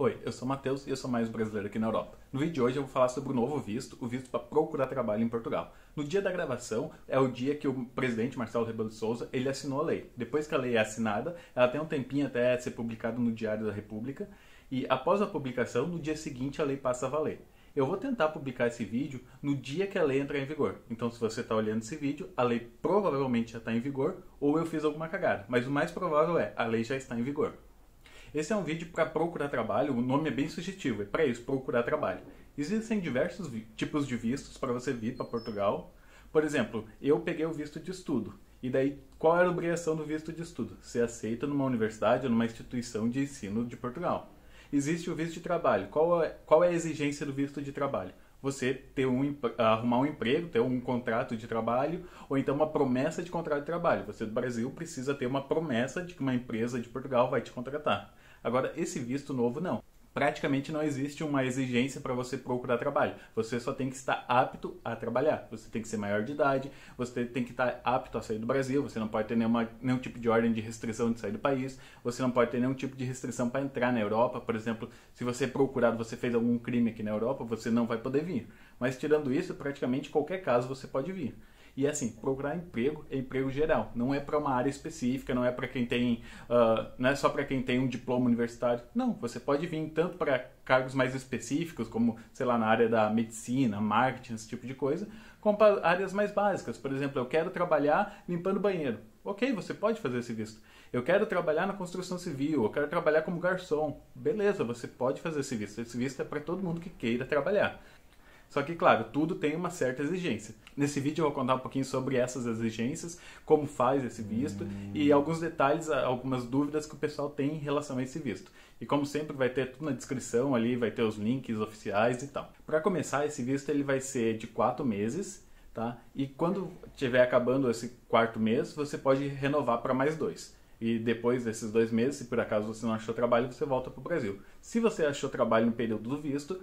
Oi, eu sou o Matheus e eu sou mais brasileiro aqui na Europa. No vídeo de hoje eu vou falar sobre o novo visto, o visto para procurar trabalho em Portugal. No dia da gravação é o dia que o presidente Marcelo Rebelo de Sousa ele assinou a lei. Depois que a lei é assinada, ela tem um tempinho até ser publicada no Diário da República e após a publicação, no dia seguinte a lei passa a valer. Eu vou tentar publicar esse vídeo no dia que a lei entrar em vigor. Então, se você está olhando esse vídeo, a lei provavelmente já está em vigor ou eu fiz alguma cagada. Mas o mais provável é, a lei já está em vigor. Esse é um vídeo para procurar trabalho, o nome é bem sugestivo, é para isso, procurar trabalho. Existem diversos tipos de vistos para você vir para Portugal. Por exemplo, eu peguei o visto de estudo. E daí, qual era a obrigação do visto de estudo? Ser aceito numa universidade ou numa instituição de ensino de Portugal. Existe o visto de trabalho. Qual é a exigência do visto de trabalho? Você ter arrumar um emprego, ter um contrato de trabalho, ou então uma promessa de contrato de trabalho. Você do Brasil precisa ter uma promessa de que uma empresa de Portugal vai te contratar. Agora, esse visto novo não. Praticamente não existe uma exigência para você procurar trabalho. Você só tem que estar apto a trabalhar. Você tem que ser maior de idade, você tem que estar apto a sair do Brasil, você não pode ter nenhum tipo de ordem de restrição de sair do país, você não pode ter nenhum tipo de restrição para entrar na Europa. Por exemplo, se você é procurado, você fez algum crime aqui na Europa, você não vai poder vir. Mas tirando isso, praticamente qualquer caso você pode vir. E assim, procurar emprego é emprego geral, não é para uma área específica, não é para quem tem, não é só para quem tem um diploma universitário. Não, você pode vir tanto para cargos mais específicos, como, sei lá, na área da medicina, marketing, esse tipo de coisa, como para áreas mais básicas. Por exemplo, eu quero trabalhar limpando banheiro. Ok, você pode fazer esse visto. Eu quero trabalhar na construção civil, eu quero trabalhar como garçom. Beleza, você pode fazer esse visto. Esse visto é para todo mundo que queira trabalhar. Só que, claro, tudo tem uma certa exigência. Nesse vídeo eu vou contar um pouquinho sobre essas exigências, como faz esse visto e alguns detalhes, algumas dúvidas que o pessoal tem em relação a esse visto. E como sempre vai ter tudo na descrição ali, vai ter os links oficiais e tal. Para começar, esse visto ele vai ser de 4 meses, tá? E quando estiver acabando esse 4º mês, você pode renovar para mais 2. E depois desses 2 meses, se por acaso você não achou trabalho, você volta para o Brasil. Se você achou trabalho no período do visto,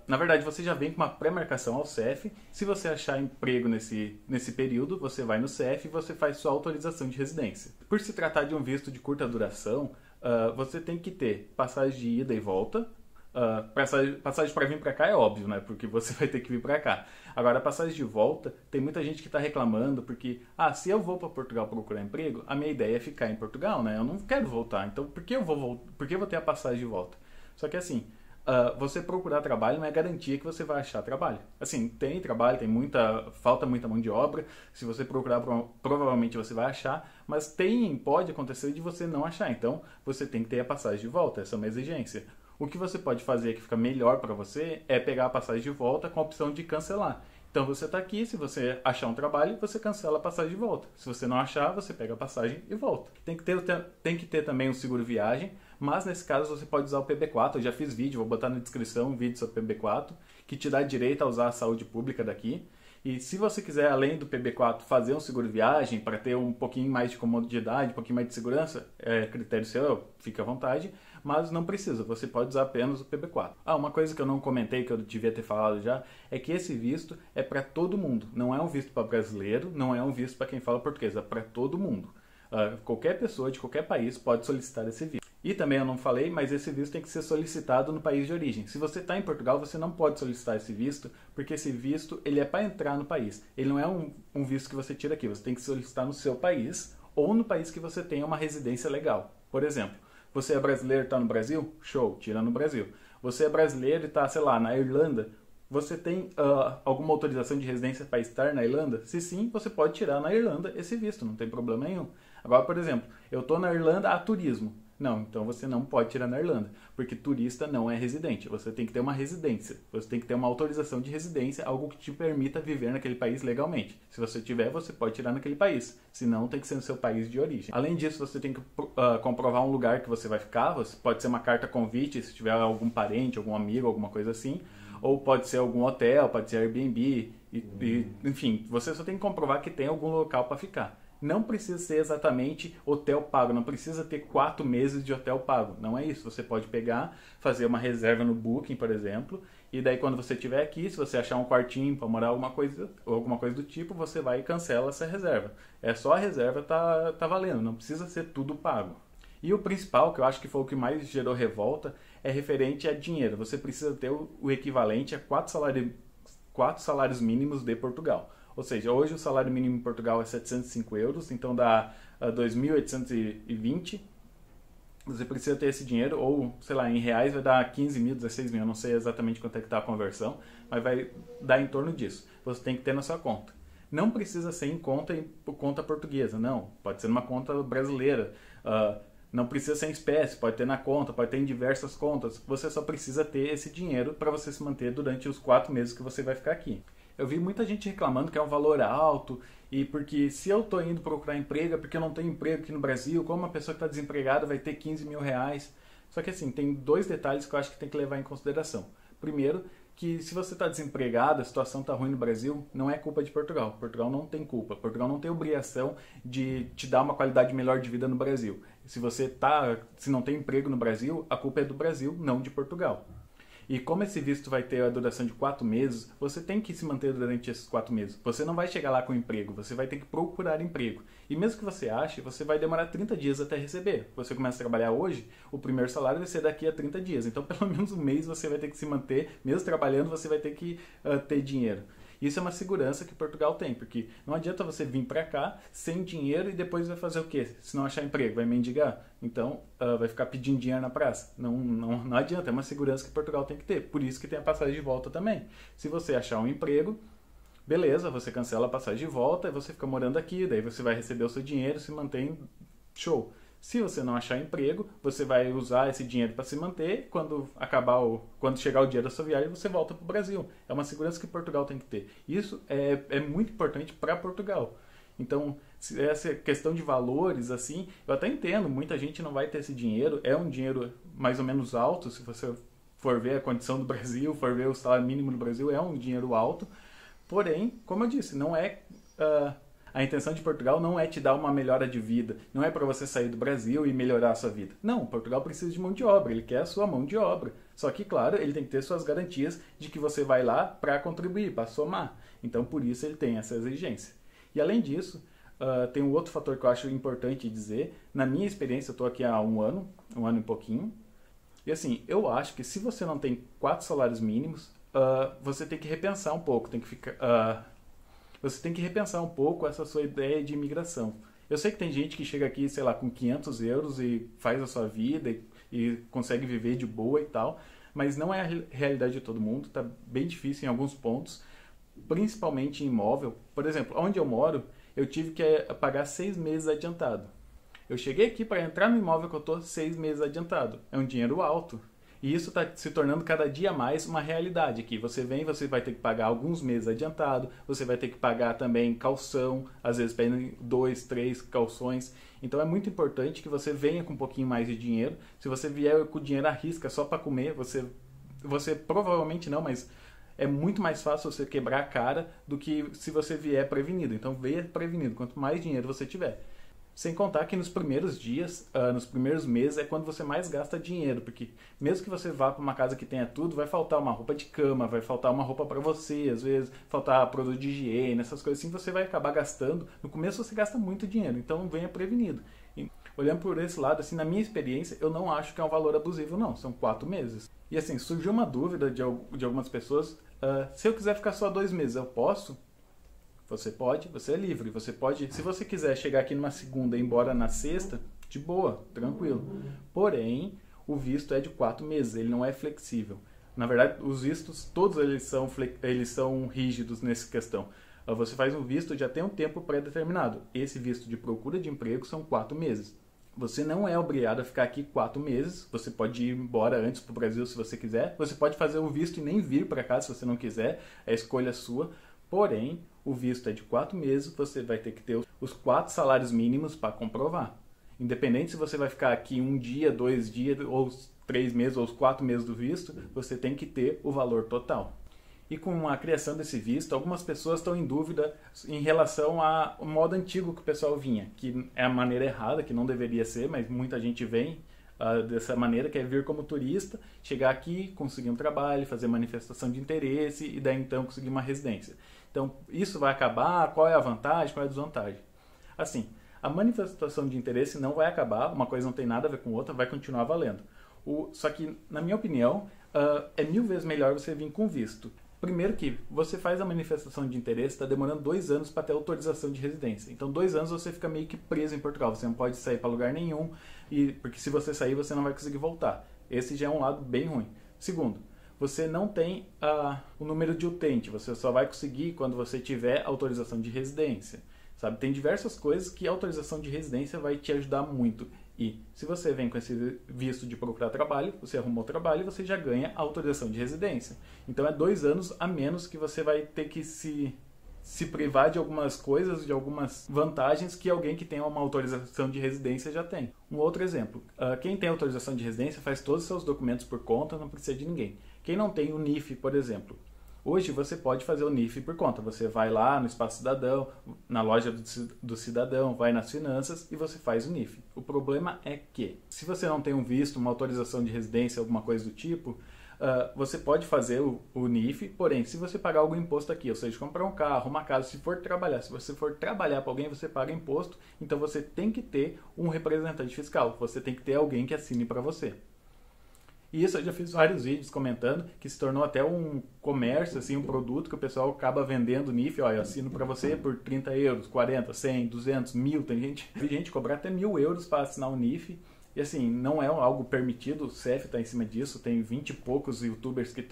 na verdade você já vem com uma pré-marcação ao CEF. Se você achar emprego nesse período, você vai no CEF e você faz sua autorização de residência. Por se tratar de um visto de curta duração, você tem que ter passagem de ida e volta. Passagem para vir para cá é óbvio, né? Porque você vai ter que vir para cá. Agora, a passagem de volta, tem muita gente que está reclamando porque, se eu vou para Portugal procurar emprego, a minha ideia é ficar em Portugal, né? Eu não quero voltar, então por que eu vou ter a passagem de volta? Só que assim, você procurar trabalho não é garantia que você vai achar trabalho. Assim, tem trabalho, falta muita mão de obra, se você procurar, provavelmente você vai achar, mas pode acontecer de você não achar, então você tem que ter a passagem de volta, essa é uma exigência. O que você pode fazer que fica melhor para você é pegar a passagem de volta com a opção de cancelar. Então você está aqui, se você achar um trabalho, você cancela a passagem de volta. Se você não achar, você pega a passagem e volta. Tem que ter também um seguro viagem, mas nesse caso você pode usar o PB4. Eu já fiz vídeo, vou botar na descrição um vídeo sobre o PB4, que te dá direito a usar a saúde pública daqui. E se você quiser, além do PB4, fazer um seguro viagem para ter um pouquinho mais de comodidade, um pouquinho mais de segurança, é critério seu, fica à vontade, mas não precisa, você pode usar apenas o PB4. Uma coisa que eu não comentei, que eu devia ter falado já, é que esse visto é para todo mundo, não é um visto para brasileiro, não é um visto para quem fala português, é para todo mundo. Qualquer pessoa de qualquer país pode solicitar esse visto. E também eu não falei, mas esse visto tem que ser solicitado no país de origem. Se você está em Portugal, você não pode solicitar esse visto, porque esse visto ele é para entrar no país. Ele não é um visto que você tira aqui, você tem que solicitar no seu país ou no país que você tenha uma residência legal. Por exemplo, você é brasileiro e está no Brasil? Show, tira no Brasil. Você é brasileiro e está, sei lá, na Irlanda? Você tem alguma autorização de residência para estar na Irlanda? Se sim, você pode tirar na Irlanda esse visto, não tem problema nenhum. Agora, por exemplo, eu estou na Irlanda a turismo. Não, então você não pode tirar na Irlanda, porque turista não é residente. Você tem que ter uma residência, você tem que ter uma autorização de residência, algo que te permita viver naquele país legalmente. Se você tiver, você pode tirar naquele país, senão tem que ser no seu país de origem. Além disso, você tem que comprovar um lugar que você vai ficar, pode ser uma carta convite, se tiver algum parente, algum amigo, alguma coisa assim, ou pode ser algum hotel, pode ser Airbnb, enfim, você só tem que comprovar que tem algum local para ficar. Não precisa ser exatamente hotel pago, não precisa ter 4 meses de hotel pago, não é isso. Você pode pegar, fazer uma reserva no Booking, por exemplo, e daí quando você estiver aqui, se você achar um quartinho para morar alguma coisa do tipo, você vai e cancela essa reserva. É só a reserva tá valendo, não precisa ser tudo pago. E o principal, que eu acho que foi o que mais gerou revolta, é referente a dinheiro. Você precisa ter o equivalente a 4 salários mínimos de Portugal. Ou seja, hoje o salário mínimo em Portugal é 705 euros, então dá 2.820. Você precisa ter esse dinheiro, ou, sei lá, em reais vai dar 15 mil, 16 mil, eu não sei exatamente quanto é que está a conversão, mas vai dar em torno disso. Você tem que ter na sua conta. Não precisa ser em conta portuguesa, não. Pode ser numa conta brasileira. Não precisa ser em espécie, pode ter na conta, pode ter em diversas contas. Você só precisa ter esse dinheiro para você se manter durante os 4 meses que você vai ficar aqui. Eu vi muita gente reclamando que é um valor alto, e porque se eu estou indo procurar emprego é porque eu não tenho emprego aqui no Brasil, como uma pessoa que está desempregada vai ter 15 mil reais. Só que assim, tem 2 detalhes que eu acho que tem que levar em consideração. Primeiro, que se você está desempregado, a situação está ruim no Brasil, não é culpa de Portugal. Portugal não tem culpa. Portugal não tem obrigação de te dar uma qualidade melhor de vida no Brasil. Se não tem emprego no Brasil, a culpa é do Brasil, não de Portugal. E como esse visto vai ter a duração de 4 meses, você tem que se manter durante esses 4 meses. Você não vai chegar lá com emprego, você vai ter que procurar emprego. E mesmo que você ache, você vai demorar 30 dias até receber. Você começa a trabalhar hoje, o primeiro salário vai ser daqui a 30 dias. Então, pelo menos um mês você vai ter que se manter, mesmo trabalhando, você vai ter que ter dinheiro. Isso é uma segurança que Portugal tem, porque não adianta você vir para cá sem dinheiro e depois vai fazer o quê? Se não achar emprego, vai mendigar? Então, vai ficar pedindo dinheiro na praça? Não adianta, é uma segurança que Portugal tem que ter. Por isso que tem a passagem de volta também. Se você achar um emprego, beleza, você cancela a passagem de volta e você fica morando aqui, daí você vai receber o seu dinheiro, se mantém, show. Se você não achar emprego, você vai usar esse dinheiro para se manter. Quando chegar o dia da sua viagem, você volta para o Brasil. É uma segurança que Portugal tem que ter. Isso é muito importante para Portugal. Então, essa questão de valores, assim, eu até entendo, muita gente não vai ter esse dinheiro. É um dinheiro mais ou menos alto, se você for ver a condição do Brasil, for ver o salário mínimo no Brasil, é um dinheiro alto. Porém, como eu disse, não é... A intenção de Portugal não é te dar uma melhora de vida, não é para você sair do Brasil e melhorar a sua vida. Não, Portugal precisa de mão de obra, ele quer a sua mão de obra. Só que, claro, ele tem que ter suas garantias de que você vai lá para contribuir, para somar. Então, por isso ele tem essa exigência. E além disso, tem um outro fator que eu acho importante dizer. Na minha experiência, eu estou aqui há um ano e pouquinho. E assim, eu acho que se você não tem 4 salários mínimos, você tem que repensar um pouco, você tem que repensar um pouco essa sua ideia de imigração. Eu sei que tem gente que chega aqui, sei lá, com 500 euros e faz a sua vida e consegue viver de boa e tal, mas não é a realidade de todo mundo, tá bem difícil em alguns pontos, principalmente em imóvel. Por exemplo, onde eu moro, eu tive que pagar 6 meses adiantado. Eu cheguei aqui para entrar no imóvel que eu estou 6 meses adiantado. É um dinheiro alto. E isso está se tornando cada dia mais uma realidade aqui. Você vem, você vai ter que pagar alguns meses adiantado, você vai ter que pagar também calção, às vezes pedem 2, 3 calções. Então é muito importante que você venha com um pouquinho mais de dinheiro. Se você vier com o dinheiro à risca só para comer, você provavelmente não, mas é muito mais fácil você quebrar a cara do que se você vier prevenido. Então venha prevenido, quanto mais dinheiro você tiver. Sem contar que nos primeiros dias, nos primeiros meses, é quando você mais gasta dinheiro. Porque mesmo que você vá para uma casa que tenha tudo, vai faltar uma roupa de cama, vai faltar uma roupa para você, às vezes faltar produto de higiene, essas coisas assim, você vai acabar gastando. No começo você gasta muito dinheiro, então venha prevenido. E, olhando por esse lado, assim, na minha experiência, eu não acho que é um valor abusivo, não. São 4 meses. E assim, surgiu uma dúvida de algumas pessoas. Se eu quiser ficar só 2 meses, eu posso? Você pode, você é livre, você pode, se você quiser chegar aqui numa segunda e ir embora na sexta, de boa, tranquilo. Porém, o visto é de 4 meses, ele não é flexível. Na verdade, os vistos, todos eles são rígidos nessa questão. Você faz um visto já tem um tempo pré-determinado. Esse visto de procura de emprego são 4 meses. Você não é obrigado a ficar aqui 4 meses. Você pode ir embora antes para o Brasil se você quiser. Você pode fazer o visto e nem vir para cá se você não quiser. É escolha sua. Porém, o visto é de 4 meses, você vai ter que ter os 4 salários mínimos para comprovar. Independente se você vai ficar aqui 1 dia, 2 dias, ou 3 meses, ou os 4 meses do visto, você tem que ter o valor total. E com a criação desse visto, algumas pessoas estão em dúvida em relação ao modo antigo que o pessoal vinha, que é a maneira errada, que não deveria ser, mas muita gente vem dessa maneira, que é vir como turista, chegar aqui, conseguir um trabalho, fazer manifestação de interesse e daí então conseguir uma residência. Então, isso vai acabar? Qual é a vantagem? Qual é a desvantagem? Assim, a manifestação de interesse não vai acabar, uma coisa não tem nada a ver com outra, vai continuar valendo. Só que, na minha opinião, é 1000 vezes melhor você vir com visto. Primeiro que você faz a manifestação de interesse, está demorando 2 anos para ter autorização de residência. Então 2 anos você fica meio que preso em Portugal, você não pode sair para lugar nenhum, porque se você sair você não vai conseguir voltar. Esse já é um lado bem ruim. Segundo, você não tem o número de utente, você só vai conseguir quando você tiver autorização de residência. Sabe? Tem diversas coisas que a autorização de residência vai te ajudar muito. E se você vem com esse visto de procurar trabalho, você arrumou trabalho e você já ganha a autorização de residência. Então é 2 anos a menos que você vai ter que se privar de algumas coisas, de algumas vantagens que alguém que tem uma autorização de residência já tem. Um outro exemplo, quem tem autorização de residência faz todos os seus documentos por conta, não precisa de ninguém. Quem não tem o NIF, por exemplo, hoje você pode fazer o NIF por conta. Você vai lá no Espaço Cidadão, na loja do cidadão, vai nas finanças e você faz o NIF. O problema é que, se você não tem um visto, uma autorização de residência, alguma coisa do tipo, você pode fazer o NIF, porém, se você pagar algum imposto aqui, ou seja, comprar um carro, uma casa, se você for trabalhar para alguém, você paga imposto, então você tem que ter um representante fiscal, você tem que ter alguém que assine para você. E isso eu já fiz vários vídeos comentando, que se tornou até um comércio, assim, um produto que o pessoal acaba vendendo NIF. Ó, eu assino para você por 30 euros, 40, 100, 200, 1000. Tem gente cobrar até 1000 euros para assinar um NIF. E assim, não é algo permitido, o CEF está em cima disso. Tem 20 e poucos youtubers que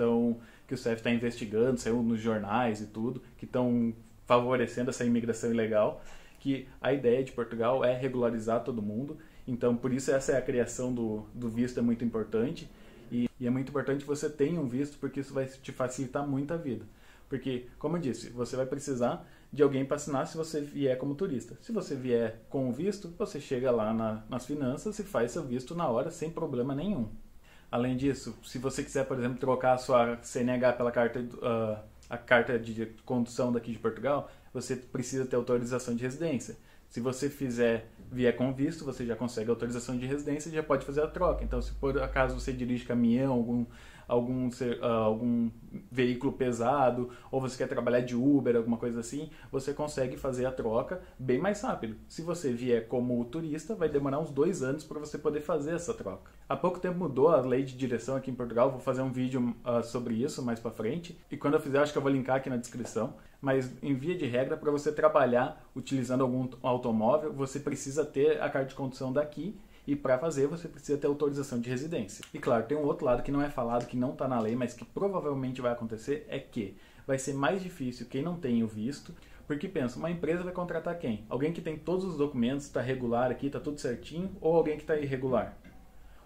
o CEF está investigando, saiu nos jornais e tudo, que estão favorecendo essa imigração ilegal. Que a ideia de Portugal é regularizar todo mundo. Então, por isso essa é a criação do visto, é muito importante. E é muito importante você ter um visto, porque isso vai te facilitar muito a vida. Porque, como eu disse, você vai precisar de alguém para assinar se você vier como turista. Se você vier com o visto, você chega lá nas finanças e faz seu visto na hora, sem problema nenhum. Além disso, se você quiser, por exemplo, trocar a sua CNH pela a carta de condução daqui de Portugal, você precisa ter autorização de residência. Se você vier com visto, você já consegue autorização de residência e já pode fazer a troca. Então, se por acaso você dirige caminhão, algum veículo pesado, ou você quer trabalhar de Uber, alguma coisa assim, você consegue fazer a troca bem mais rápido. Se você vier como turista, vai demorar uns 2 anos para você poder fazer essa troca. Há pouco tempo mudou a lei de direção aqui em Portugal, vou fazer um vídeo sobre isso mais para frente, e quando eu fizer, acho que eu vou linkar aqui na descrição. Mas, em via de regra, para você trabalhar utilizando algum automóvel, você precisa ter a carta de condução daqui, e para fazer você precisa ter autorização de residência. E claro, tem um outro lado que não é falado, que não está na lei, mas que provavelmente vai acontecer, é que vai ser mais difícil quem não tem o visto, porque pensa, uma empresa vai contratar quem? Alguém que tem todos os documentos, está regular aqui, está tudo certinho, ou alguém que está irregular?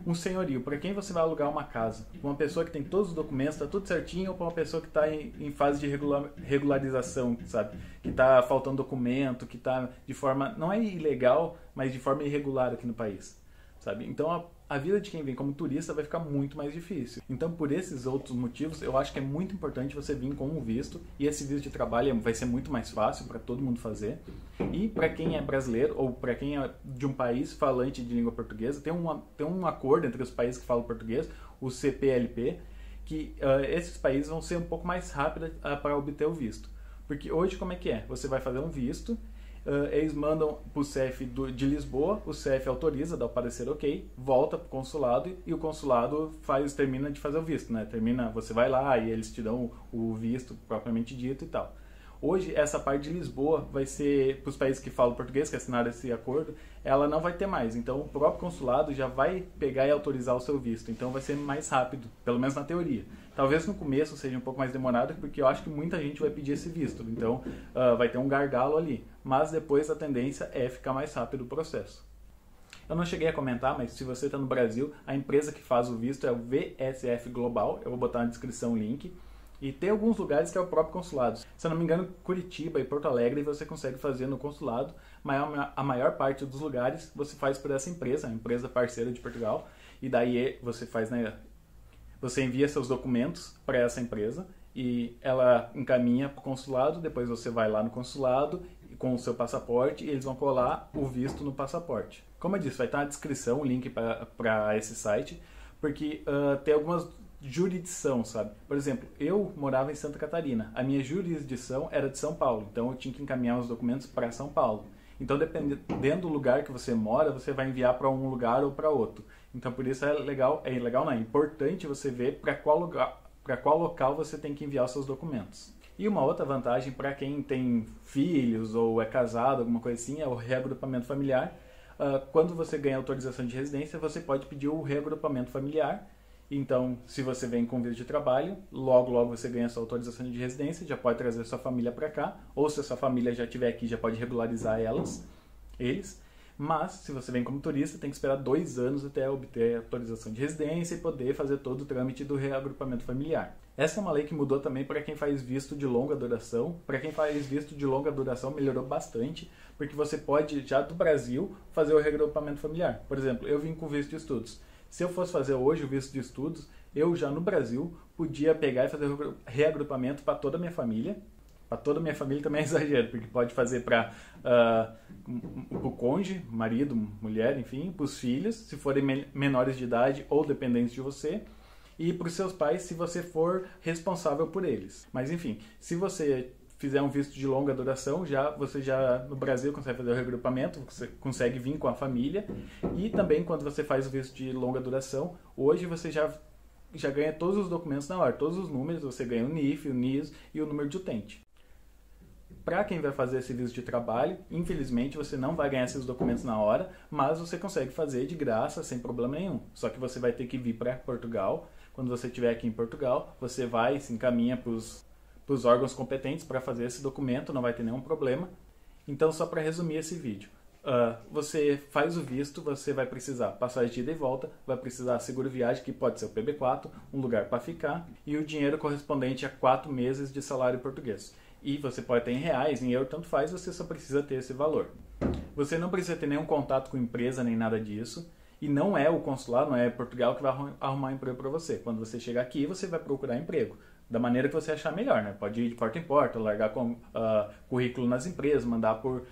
Um senhorio, para quem você vai alugar uma casa? Uma pessoa que tem todos os documentos, está tudo certinho, ou para uma pessoa que está em fase de regularização, sabe? Que está faltando documento, que está de forma, não é ilegal, mas de forma irregular aqui no país, sabe? Então a vida de quem vem como turista vai ficar muito mais difícil. Então, por esses outros motivos, eu acho que é muito importante você vir com um visto, e esse visto de trabalho vai ser muito mais fácil para todo mundo fazer. E para quem é brasileiro, ou para quem é de um país falante de língua portuguesa, tem um acordo entre os países que falam português, o CPLP, que esses países vão ser um pouco mais rápidos para obter o visto. Porque hoje como é que é? Você vai fazer um visto, eles mandam para o CEF de Lisboa, o CEF autoriza, dá o parecer ok, volta para o consulado e o consulado termina de fazer o visto, né? Você vai lá e eles te dão o visto propriamente dito e tal. Hoje, essa parte de Lisboa vai ser, para os países que falam português, que assinaram esse acordo, ela não vai ter mais. Então, o próprio consulado já vai pegar e autorizar o seu visto. Então, vai ser mais rápido, pelo menos na teoria. Talvez no começo seja um pouco mais demorado, porque eu acho que muita gente vai pedir esse visto. Então, vai ter um gargalo ali. Mas depois a tendência é ficar mais rápido o processo. Eu não cheguei a comentar, mas se você está no Brasil, a empresa que faz o visto é o VSF Global. Eu vou botar na descrição o link. E tem alguns lugares que é o próprio consulado. Se eu não me engano, Curitiba e Porto Alegre você consegue fazer no consulado, mas a maior parte dos lugares você faz por essa empresa, a empresa parceira de Portugal, e daí você faz, né, você envia seus documentos para essa empresa e ela encaminha para o consulado, depois você vai lá no consulado com o seu passaporte e eles vão colar o visto no passaporte. Como eu disse, vai estar na descrição o link para esse site, porque tem algumas jurisdição, sabe? Por exemplo, eu morava em Santa Catarina. A minha jurisdição era de São Paulo, então eu tinha que encaminhar os documentos para São Paulo. Então, dependendo do lugar que você mora, você vai enviar para um lugar ou para outro. Então por isso é legal não, é importante você ver para qual local você tem que enviar os seus documentos. E uma outra vantagem para quem tem filhos ou é casado, alguma coisa assim, é o reagrupamento familiar. Quando você ganha autorização de residência, você pode pedir o reagrupamento familiar. Então, se você vem com visto de trabalho, logo você ganha sua autorização de residência, já pode trazer sua família para cá, ou se a sua família já estiver aqui, já pode regularizar eles. Mas, se você vem como turista, tem que esperar 2 anos até obter a autorização de residência e poder fazer todo o trâmite do reagrupamento familiar. Essa é uma lei que mudou também para quem faz visto de longa duração. Para quem faz visto de longa duração, melhorou bastante, porque você pode, já do Brasil, fazer o reagrupamento familiar. Por exemplo, eu vim com visto de estudos. Se eu fosse fazer hoje o visto de estudos, eu já no Brasil podia pegar e fazer o reagrupamento para toda a minha família. Para toda a minha família também é exagero, porque pode fazer para o cônjuge, marido, mulher, enfim, para os filhos, se forem menores de idade ou dependentes de você, e para os seus pais, se você for responsável por eles. Mas enfim, se você fizer um visto de longa duração, você já no Brasil consegue fazer o reagrupamento, você consegue vir com a família, e também quando você faz o visto de longa duração, hoje você já ganha todos os documentos na hora, todos os números, você ganha o NIF, o NIS e o número de utente. Para quem vai fazer esse visto de trabalho, infelizmente você não vai ganhar esses documentos na hora, mas você consegue fazer de graça, sem problema nenhum. Só que você vai ter que vir para Portugal. Quando você estiver aqui em Portugal, você vai e se encaminha para os órgãos competentes para fazer esse documento, não vai ter nenhum problema. Então, só para resumir esse vídeo. Você faz o visto, você vai precisar passagem de ida e volta, vai precisar seguro viagem, que pode ser o PB4, um lugar para ficar, e o dinheiro correspondente a 4 meses de salário português. E você pode ter em reais, em euro, tanto faz, você só precisa ter esse valor. Você não precisa ter nenhum contato com empresa, nem nada disso. E não é o consulado, não é Portugal que vai arrumar emprego para você. Quando você chegar aqui, você vai procurar emprego. Da maneira que você achar melhor, né? Pode ir de porta em porta, largar currículo nas empresas, mandar por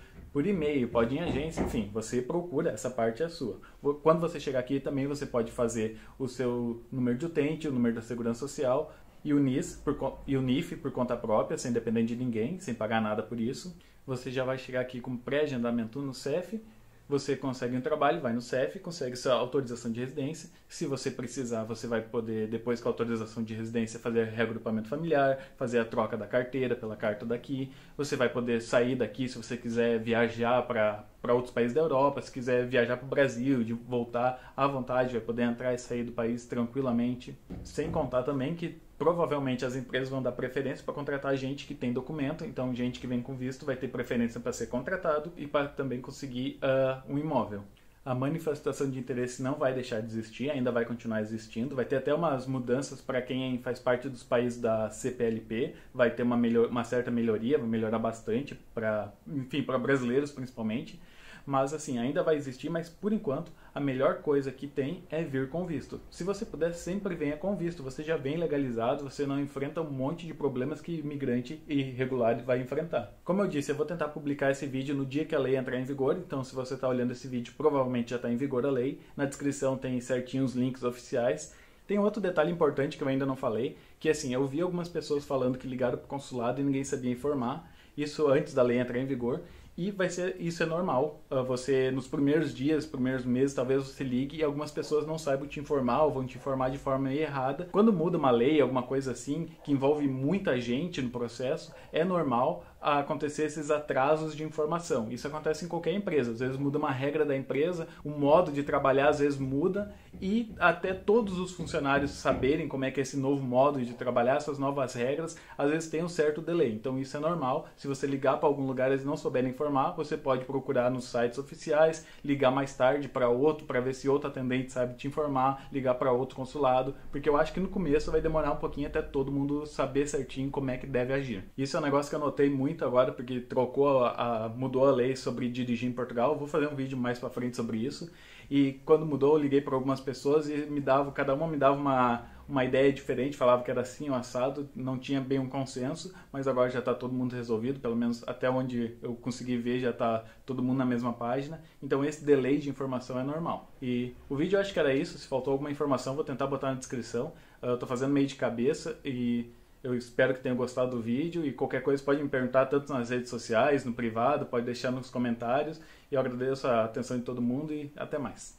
e-mail, pode ir em agência, enfim, você procura, essa parte é sua. Quando você chegar aqui, também você pode fazer o seu número de utente, o número da segurança social, e o NIS e o NIF por conta própria, sem depender de ninguém, sem pagar nada por isso. Você já vai chegar aqui com pré-agendamento no CEF, você consegue um trabalho, vai no CEF, consegue sua autorização de residência. Se você precisar, você vai poder, depois com a autorização de residência, fazer reagrupamento familiar, fazer a troca da carteira pela carta daqui. Você vai poder sair daqui se você quiser viajar para outros países da Europa, se quiser viajar para o Brasil, de voltar à vontade, vai poder entrar e sair do país tranquilamente. Sem contar também que provavelmente as empresas vão dar preferência para contratar gente que tem documento, então gente que vem com visto vai ter preferência para ser contratado e para também conseguir um imóvel. A manifestação de interesse não vai deixar de existir, ainda vai continuar existindo, vai ter até umas mudanças para quem faz parte dos países da CPLP, vai ter uma certa melhoria, vai melhorar bastante para brasileiros principalmente. Mas assim, ainda vai existir, mas por enquanto a melhor coisa que tem é vir com visto. Se você puder, sempre venha com visto, você já vem legalizado, você não enfrenta um monte de problemas que imigrante irregular vai enfrentar. Como eu disse, eu vou tentar publicar esse vídeo no dia que a lei entrar em vigor, então se você está olhando esse vídeo, provavelmente já está em vigor a lei. Na descrição tem certinho os links oficiais. Tem outro detalhe importante que eu ainda não falei, que assim, eu vi algumas pessoas falando que ligaram para o consulado e ninguém sabia informar, isso antes da lei entrar em vigor. E isso é normal. Você, nos primeiros dias, primeiros meses, talvez você ligue e algumas pessoas não saibam te informar ou vão te informar de forma errada. Quando muda uma lei, alguma coisa assim, que envolve muita gente no processo, é normal acontecer esses atrasos de informação. Isso acontece em qualquer empresa. Às vezes muda uma regra da empresa, o modo de trabalhar às vezes muda e até todos os funcionários saberem como é que é esse novo modo de trabalhar, essas novas regras, às vezes tem um certo delay. Então isso é normal. Se você ligar para algum lugar e eles não souberem informar, você pode procurar nos sites oficiais, ligar mais tarde para outro, para ver se outro atendente sabe te informar, ligar para outro consulado, porque eu acho que no começo vai demorar um pouquinho até todo mundo saber certinho como é que deve agir. Isso é um negócio que eu notei muito agora, porque mudou a lei sobre dirigir em Portugal. Eu vou fazer um vídeo mais para frente sobre isso. E quando mudou, eu liguei para algumas pessoas e cada uma me dava uma ideia diferente, falava que era assim, o assado, não tinha bem um consenso, mas agora já está todo mundo resolvido, pelo menos até onde eu consegui ver já está todo mundo na mesma página, então esse delay de informação é normal. E o vídeo eu acho que era isso, se faltou alguma informação vou tentar botar na descrição, eu estou fazendo meio de cabeça e eu espero que tenham gostado do vídeo e qualquer coisa pode me perguntar tanto nas redes sociais, no privado, pode deixar nos comentários e eu agradeço a atenção de todo mundo e até mais.